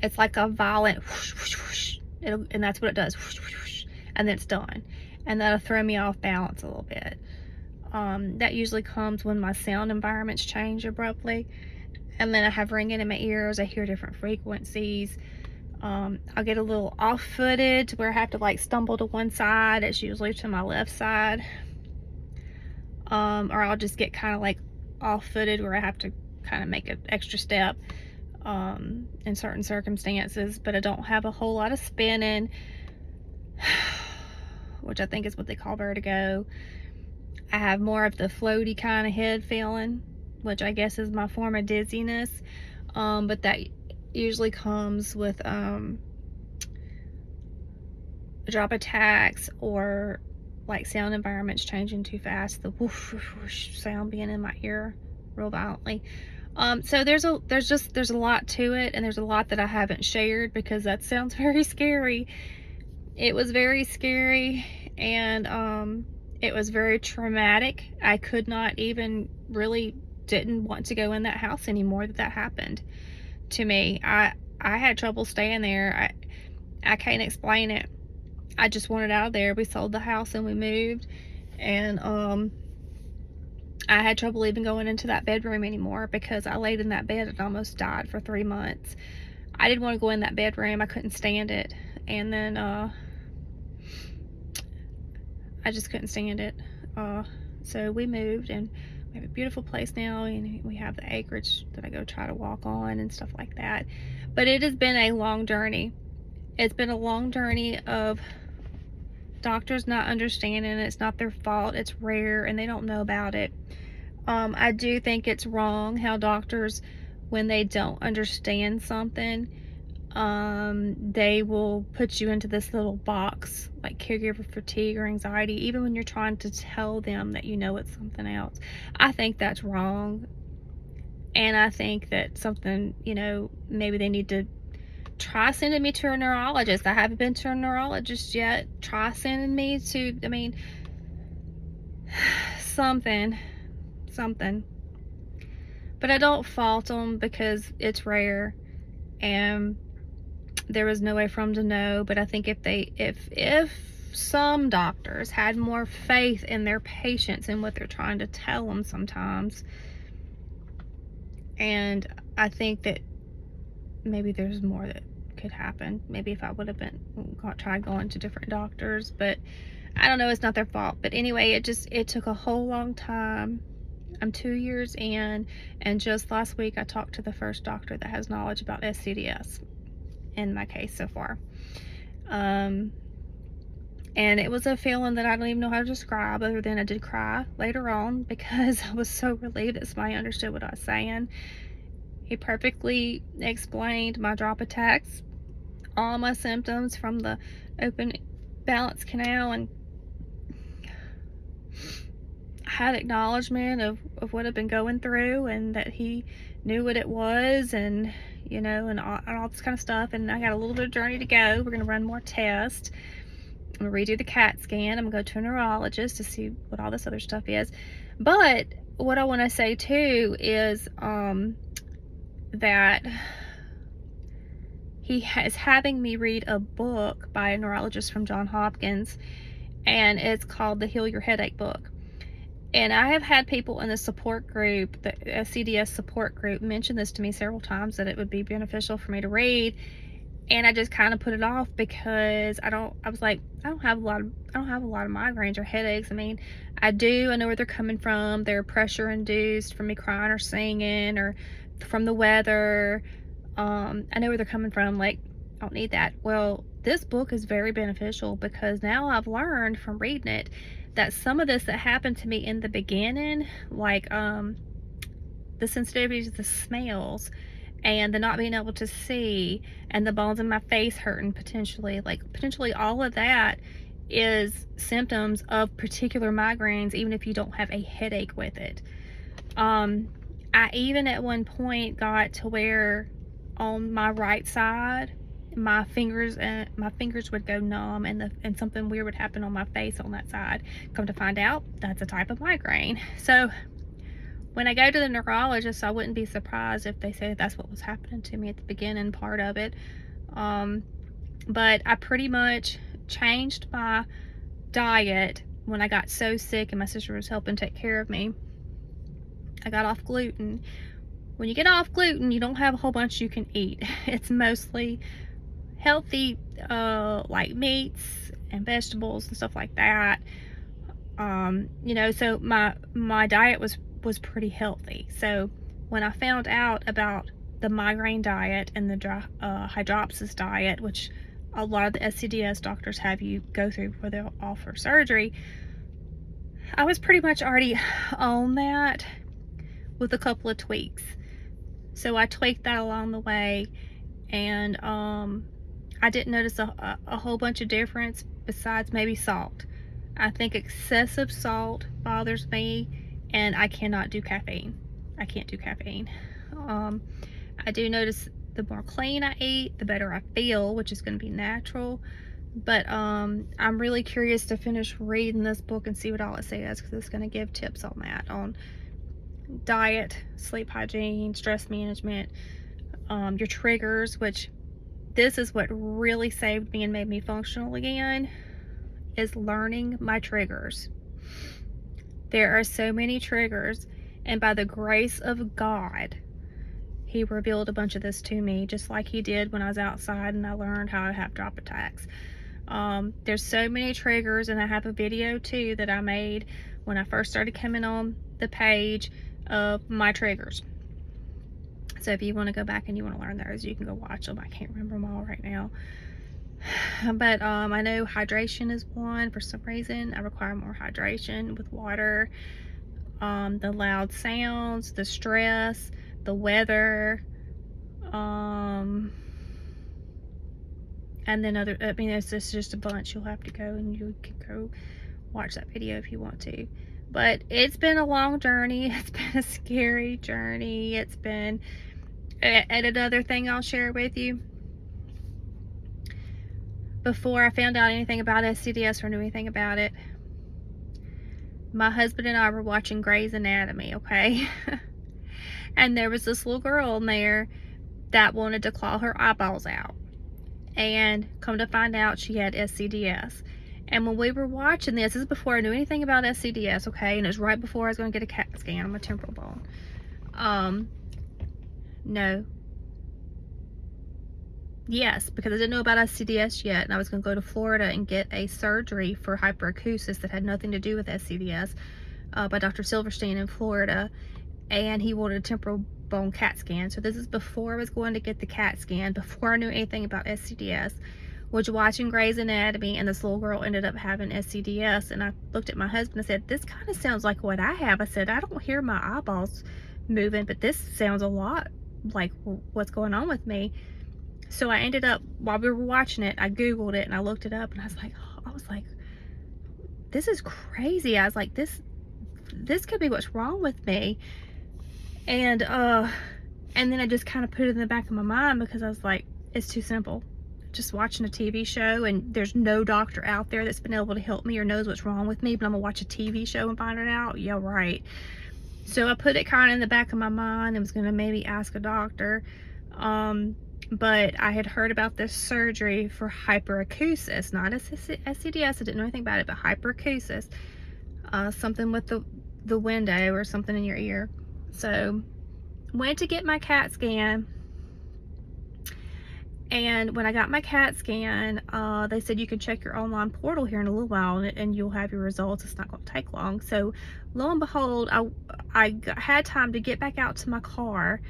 it's like a violent whoosh, whoosh, whoosh. And that's what it does. Whoosh, whoosh, whoosh. And then it's done. And that'll throw me off balance a little bit. That usually comes when my sound environments change abruptly. And then I have ringing in my ears. I hear different frequencies. I'll get a little off-footed to where I have to like stumble to one side. It's usually to my left side. Or I'll just get kind of like off-footed where I have to kind of make an extra step. in certain circumstances, but I don't have a whole lot of spinning, which I think is what they call vertigo. I have more of the floaty kind of head feeling, which I guess is my form of dizziness, but that usually comes with drop attacks or like sound environments changing too fast, the whoosh, whoosh, whoosh sound being in my ear real violently. So there's a lot to it, and there's a lot that I haven't shared because that sounds very scary. It was very scary, and it was very traumatic. I could not even really didn't want to go in that house anymore that happened to me. I had trouble staying there. I can't explain it. I just wanted out of there. We sold the house and we moved, and I had trouble even going into that bedroom anymore because I laid in that bed and almost died for 3 months. I didn't want to go in that bedroom. I couldn't stand it. And then I just couldn't stand it. So we moved, and we have a beautiful place now, and we have the acreage that I go try to walk on and stuff like that. But it has been a long journey. It's been a long journey of doctors not understanding it's not their fault. It's rare and they don't know about it. I do think it's wrong how doctors, when they don't understand something, they will put you into this little box like caregiver fatigue or anxiety, even when you're trying to tell them that you know it's something else. I think that's wrong, and I think that something, maybe they need to try sending me to a neurologist. I haven't been to a neurologist yet. Try sending me to, something. But I don't fault them because it's rare, and there was no way for them to know. But I think if some doctors had more faith in their patients and what they're trying to tell them sometimes, and I think that maybe there's more that could happen. Maybe if I would have tried going to different doctors, but I don't know, it's not their fault. But anyway, it took a whole long time. I'm 2 years in, and just last week I talked to the first doctor that has knowledge about SCDS in my case so far. And it was a feeling that I don't even know how to describe, other than I did cry later on because I was so relieved that somebody understood what I was saying. He perfectly explained my drop attacks, all my symptoms from the open balance canal, and had acknowledgement of what I've been going through, and that he knew what it was, and and all this kind of stuff. And I got a little bit of journey to go. We're gonna run more tests. I'm gonna redo the CAT scan. I'm gonna go to a neurologist to see what all this other stuff is. But what I want to say too is that he is having me read a book by a neurologist from Johns Hopkins, and it's called the Heal Your Headache book. And I have had people in the support group, the SCDS support group, mention this to me several times, that it would be beneficial for me to read. And I just kind of put it off because I don't have a lot of migraines or headaches. I know where they're coming from. They're pressure induced from me crying or singing, or from the weather. I know where they're coming from. Like, I don't need that. Well, this book is very beneficial because now I've learned from reading it that some of this that happened to me in the beginning, like the sensitivity to the smells, and the not being able to see, and the bones in my face hurting potentially all of that is symptoms of particular migraines, even if you don't have a headache with it. I even at one point got to where on my right side, my fingers would go numb, and something weird would happen on my face on that side. Come to find out, that's a type of migraine. So when I go to the neurologist, I wouldn't be surprised if they say that's what was happening to me at the beginning part of it. But I pretty much changed my diet when I got so sick and my sister was helping take care of me. I got off gluten. When you get off gluten, you don't have a whole bunch you can eat. It's mostly healthy, like meats and vegetables and stuff like that. So my diet was pretty healthy. So when I found out about the migraine diet and the hydropsis diet, which a lot of the SCDS doctors have you go through before they'll offer surgery. I was pretty much already on that with a couple of tweaks. So I tweaked that along the way, and I didn't notice a whole bunch of difference besides maybe salt. I think excessive salt bothers me, and I cannot do caffeine. I can't do caffeine. I do notice the more clean I eat, the better I feel, which is going to be natural. But I'm really curious to finish reading this book and see what all it says, because it's going to give tips on that, on diet, sleep hygiene, stress management, your triggers, which this is what really saved me and made me functional again, is learning my triggers. There are so many triggers, and by the grace of God, he revealed a bunch of this to me, just like he did when I was outside and I learned how to have drop attacks. There's so many triggers, and I have a video too that I made when I first started coming on the page of my triggers. So if you want to go back and you want to learn those, you can go watch them. I can't remember them all right now. But I know hydration is one. For some reason, I require more hydration with water. The loud sounds, the stress, the weather, and then other, I mean, it's just a bunch. You'll have to go and you can go watch that video if you want to. But it's been a long journey. It's been a scary journey. It's been, and another thing I'll share with you. Before I found out anything about SCDS or knew anything about it, my husband and I were watching Grey's Anatomy, okay? And there was this little girl in there that wanted to claw her eyeballs out. And come to find out, she had SCDS. And when we were watching this is before I knew anything about SCDS, okay? And it was right before I was going to get a CAT scan on my temporal bone. No. Yes, because I didn't know about SCDS yet, and I was going to go to Florida and get a surgery for hyperacusis that had nothing to do with SCDS by Dr. Silverstein in Florida, and he wanted a temporal bone CAT scan. So this is before I was going to get the CAT scan, before I knew anything about SCDS. Was watching Grey's Anatomy, and this little girl ended up having SCDS, and I looked at my husband and said, this kind of sounds like what I have. I said, I don't hear my eyeballs moving, but this sounds a lot like what's going on with me. So I ended up, while we were watching it, I Googled it and I looked it up, and I was like, this is crazy. I was like, this could be what's wrong with me. And then I just kind of put it in the back of my mind, because I was like, it's too simple. Just watching a TV show, and there's no doctor out there that's been able to help me or knows what's wrong with me, but I'm gonna watch a TV show and find it out. Yeah, right. So I put it kind of in the back of my mind and was gonna maybe ask a doctor. But I had heard about this surgery for hyperacusis, not SCDS. I didn't know anything about it, but hyperacusis, something with the window or something in your ear. So went to get my CAT scan, and when I got my CAT scan, they said you can check your online portal here in a little while, and you'll have your results. It's not going to take long. So lo and behold, I had time to get back out to my car,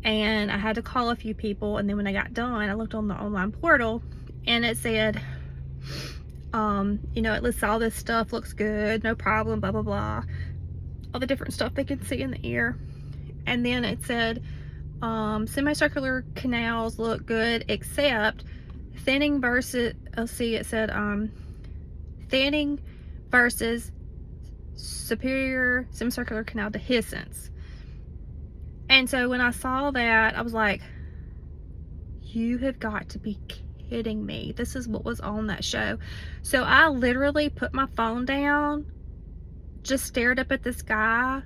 and I had to call a few people, and then when I got done, I looked on the online portal, and it said, you know, it lists all this stuff, looks good, no problem, blah, blah, blah. All the different stuff they can see in the ear. And then it said, semicircular canals look good, except thinning versus, let's see, it said, thinning versus superior semicircular canal dehiscence. And so when I saw that, I was like, you have got to be kidding me. This is what was on that show. So I literally put my phone down, just stared up at the sky,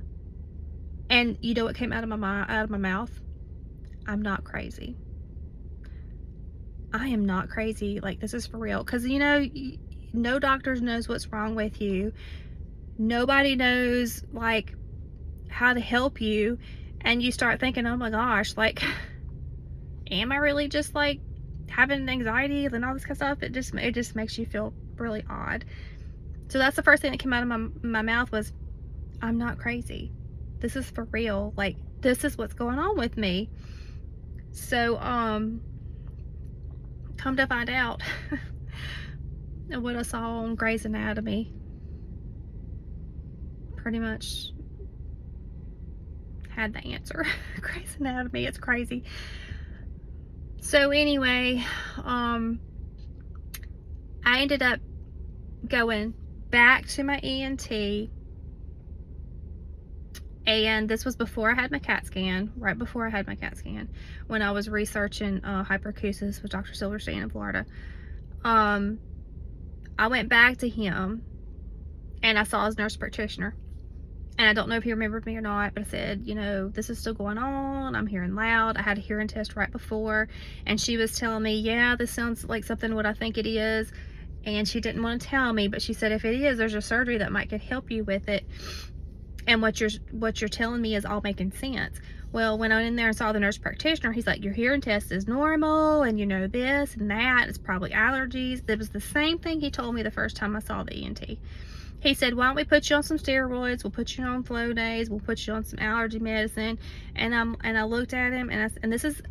and you know what came out of my mouth? I'm not crazy. I am not crazy. Like, this is for real. Because, you know, no doctor knows what's wrong with you. Nobody knows, like, how to help you. And you start thinking, oh my gosh, like, am I really just like having anxiety and all this kind of stuff? It just makes you feel really odd. So that's the first thing that came out of my mouth was, I'm not crazy. This is for real. Like, this is what's going on with me. So, come to find out, what I saw on Grey's Anatomy pretty much had the answer. Grey's Anatomy, it's crazy. So anyway, I ended up going back to my ENT, and this was before I had my CAT scan, right before I had my CAT scan, when I was researching hyperacusis with Dr. Silverstein in Florida. I went back to him, and I saw his nurse practitioner. And I don't know if he remembered me or not, but I said, you know, this is still going on. I'm hearing loud. I had a hearing test right before, and she was telling me, yeah, this sounds like something what I think it is. And she didn't want to tell me, but she said, if it is, there's a surgery that might could help you with it. And what you're telling me is all making sense. Well, when I went in there and saw the nurse practitioner, he's like, your hearing test is normal, and you know this and that. It's probably allergies. It was the same thing he told me the first time I saw the ENT. He said, why don't we put you on some steroids? We'll put you on Flonase. We'll put you on some allergy medicine. And I looked at him, and this is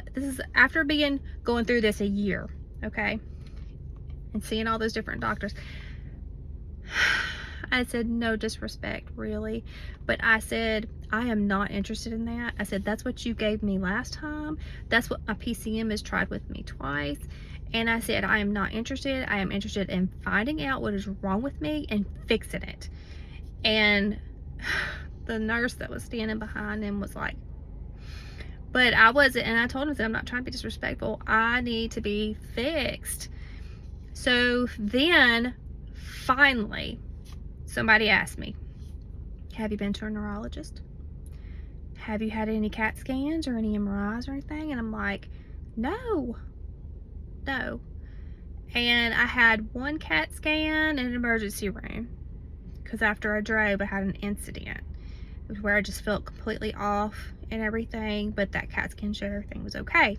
after going through this a year, okay, and seeing all those different doctors. I said, no disrespect, really, but I said, I am not interested in that. I said, that's what you gave me last time. That's what my PCM has tried with me twice. And I said, I am not interested. I am interested in finding out what is wrong with me and fixing it. And the nurse that was standing behind him was like, but I wasn't, and I told him that I'm not trying to be disrespectful. I need to be fixed. So then, finally, somebody asked me, have you been to a neurologist? Have you had any CAT scans or any MRIs or anything? And I'm like, no. And I had one CAT scan in an emergency room, because after I drove, I had an incident where I just felt completely off and everything, but that CAT scan showed everything was okay.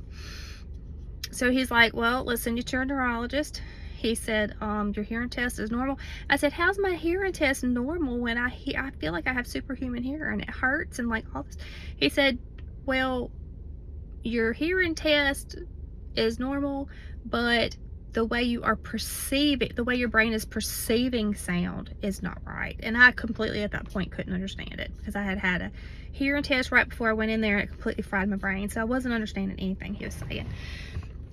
So he's like, well, let's send you to a neurologist. He said, your hearing test is normal. I said, how's my hearing test normal when I feel like I have superhuman hearing? It hurts and like all this. He said, well, your hearing test is normal, but the way you are perceiving, the way your brain is perceiving sound is not right. And I completely at that point couldn't understand it, because I had a hearing test right before I went in there, and it completely fried my brain. So I wasn't understanding anything he was saying.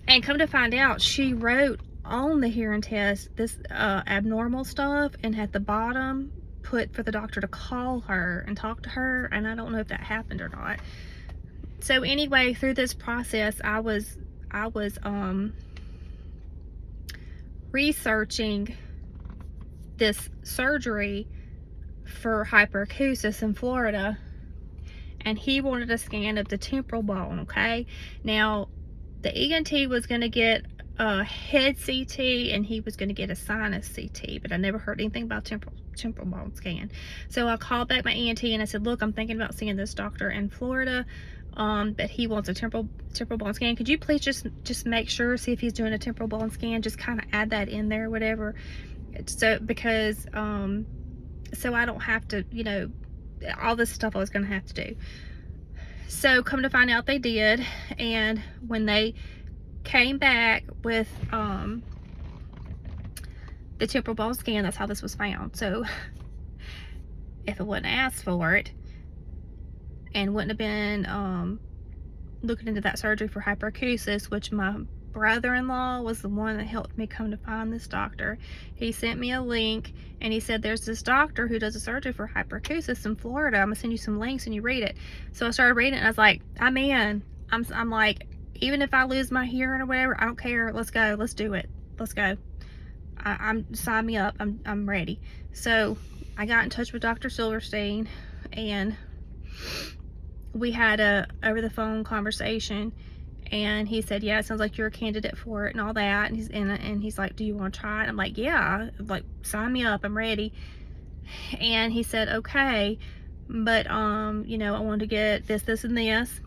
And come to find out, she wrote on the hearing test this abnormal stuff, and at the bottom put for the doctor to call her and talk to her. And I don't know if that happened or not. So anyway, through this process, I was researching this surgery for hyperacusis in Florida, and he wanted a scan of the temporal bone. Okay, now the ENT was going to get a head CT, and he was going to get a sinus CT, but I never heard anything about temporal bone scan. So I called back my ENT and I said, look, I'm thinking about seeing this doctor in Florida, but he wants a temporal bone scan. Could you please just make sure, see if he's doing a temporal bone scan, just kind of add that in there, whatever, so because so I don't have to, you know, all this stuff I was going to have to do. So come to find out, they did. And when they came back with the temporal bone scan, that's how this was found. So if it wasn't asked for it, and wouldn't have been looking into that surgery for hyperacusis, which my brother-in-law was the one that helped me come to find this doctor. He sent me a link, and he said, there's this doctor who does a surgery for hyperacusis in Florida. I'm gonna send you some links and you read it. So I started reading it, and I was like, I'm in. I'm like, even if I lose my hearing or whatever, I don't care. Let's go. Let's do it. Let's go. Sign me up. I'm ready. So I got in touch with Dr. Silverstein, and we had a over the phone conversation, and he said, yeah, it sounds like you're a candidate for it and all that. And he's like, do you want to try it? I'm like, yeah, like, sign me up. I'm ready. And he said, okay, but you know, I wanted to get this and this.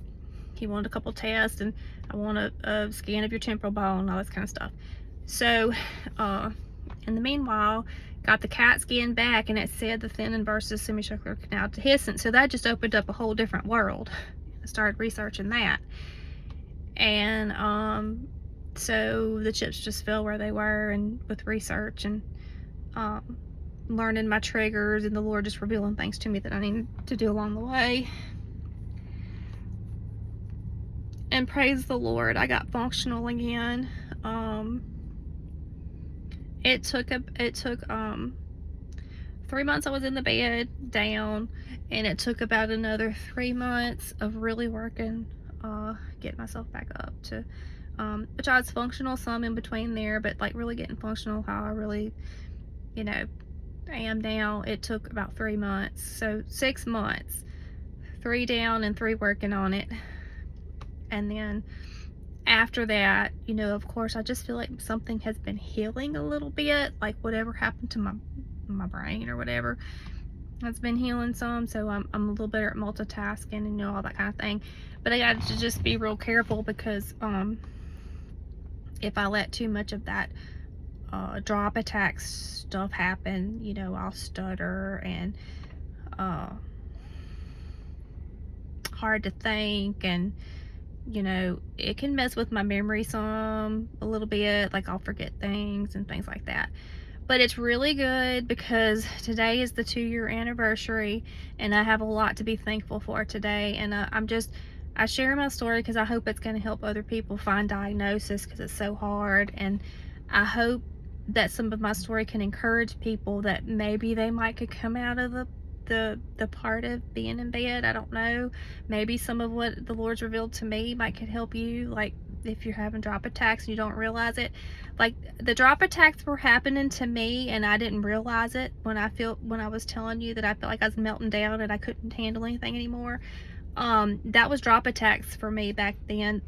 He wanted a couple tests, and I want a scan of your temporal bone and all this kind of stuff. So in the meanwhile, got the CAT scan back, and it said the thin versus semicircular canal dehiscence. So that just opened up a whole different world. I started researching that. And so the chips just fell where they were, and with research and learning my triggers, and the Lord just revealing things to me that I need to do along the way. And praise the Lord, I got functional again. It took 3 months I was in the bed down, and it took about another 3 months of really working, getting myself back up to, which I was functional some in between there, but like really getting functional how I really, you know, I am now. It took about 3 months, so 6 months, 3 down and 3 working on it. And then after that, you know, of course, I just feel like something has been healing a little bit, like whatever happened to my brain or whatever has been healing some. So I'm a little better at multitasking and, you know, all that kind of thing. But I got to just be real careful, because if I let too much of that drop attack stuff happen, you know, I'll stutter and hard to think, and you know, it can mess with my memory a little bit, like I'll forget things and things like that. But it's really good because today is the 2-year anniversary, and I have a lot to be thankful for today. And I share my story because I hope it's going to help other people find diagnosis, because it's so hard. And I hope that some of my story can encourage people that maybe they could come out of the part of being in bed. I don't know. Maybe some of what the Lord's revealed to me could help you, like if you're having drop attacks and you don't realize it. Like the drop attacks were happening to me and I didn't realize it when I was telling you that I felt like I was melting down and I couldn't handle anything anymore. That was drop attacks for me back then,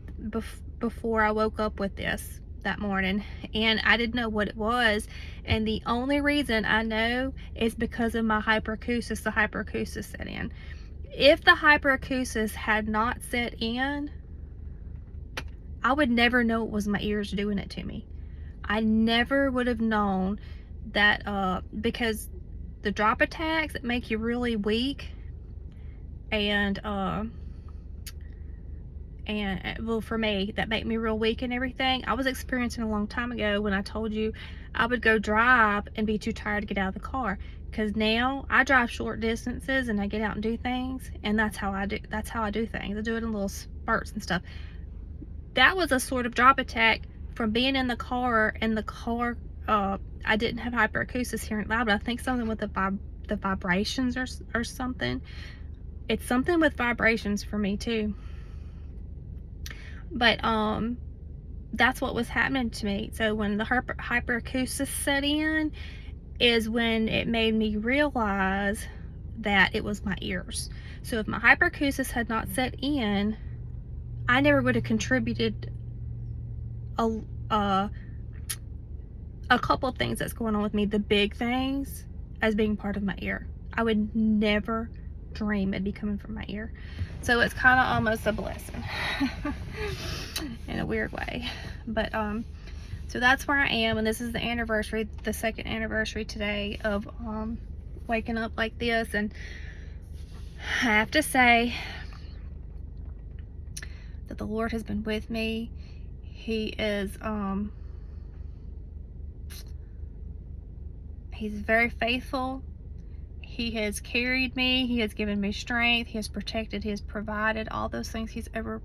before I woke up with this that morning, and I didn't know what it was. And the only reason I know is because of my hyperacusis. The hyperacusis set in. If the hyperacusis had not set in, I would never know it was my ears doing it to me. I never would have known that, because the drop attacks make you really weak, and well, for me, that made me real weak and everything. I was experiencing a long time ago when I told you I would go drive and be too tired to get out of the car, because now I drive short distances and I get out and do things, and that's how I do things. I do it in little spurts and stuff. That was a sort of drop attack from being in the car, and the car, I didn't have hyperacusis hearing it loud, but I think something with the vibrations or something. It's something with vibrations for me too. But that's what was happening to me. So when the hyperacusis set in is when it made me realize that it was my ears. So if my hyperacusis had not set in, I never would have contributed a couple of things that's going on with me, the big things, as being part of my ear. I would never dream it'd be coming from my ear. So it's kind of almost a blessing in a weird way. But so that's where I am, and this is the anniversary, the 2nd anniversary today of waking up like this. And I have to say that the Lord has been with me. He is he's very faithful. He has carried me. He has given me strength. He has protected. He has provided all those things he's ever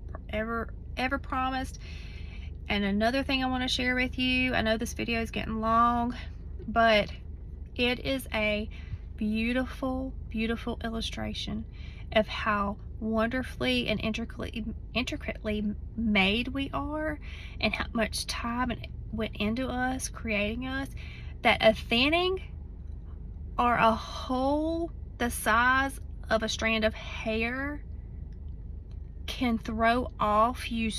promised. And another thing I want to share with you, I know this video is getting long, but it is a beautiful, beautiful illustration of how wonderfully and intricately made we are, and how much time went into us creating us, that a thinning or a hole the size of a strand of hair can throw off you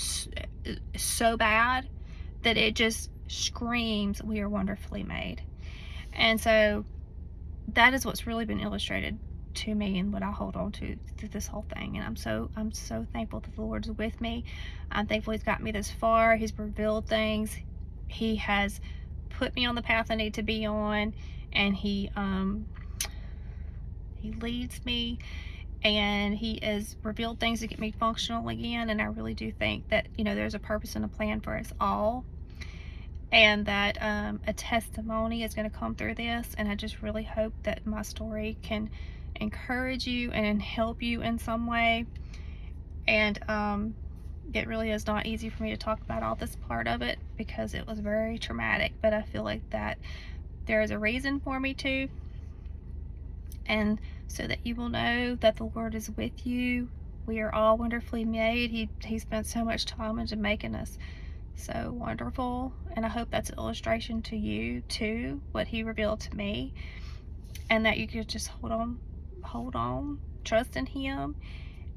so bad that it just screams, we are wonderfully made. And so that is what's really been illustrated to me, and what I hold on to through this whole thing. And I'm so thankful that the Lord's with me. I'm thankful He's got me this far. He's revealed things. He has put me on the path I need to be on, and He leads me and he has revealed things to get me functional again. And I really do think that, you know, there's a purpose and a plan for us all, and that a testimony is going to come through this. And I just really hope that my story can encourage you and help you in some way. And it really is not easy for me to talk about all this part of it because it was very traumatic, but I feel like that there is a reason for me to, and so that you will know that the Lord is with you. We are all wonderfully made. He spent so much time into making us so wonderful, and I hope that's an illustration to you too, what he revealed to me, and that you could just hold on, trust in him.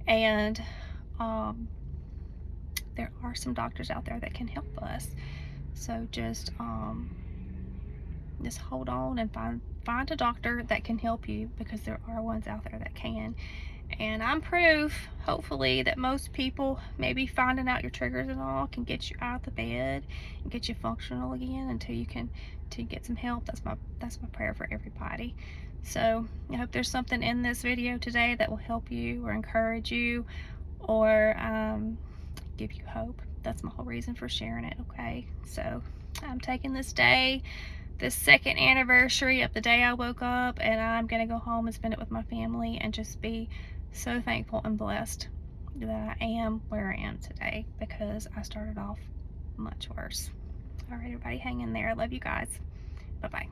And there are some doctors out there that can help us, so just hold on and find a doctor that can help you, because there are ones out there that can. And I'm proof, hopefully, that most people, maybe finding out your triggers and all, can get you out of the bed and get you functional again until you get some help. That's my prayer for everybody. So I hope there's something in this video today that will help you or encourage you, or give you hope. That's my whole reason for sharing it. Okay, so I'm taking this day, this second anniversary of the day I woke up, and I'm gonna go home and spend it with my family and just be so thankful and blessed that I am where I am today, because I started off much worse. All right, everybody, hang in there. I love you guys. Bye-bye.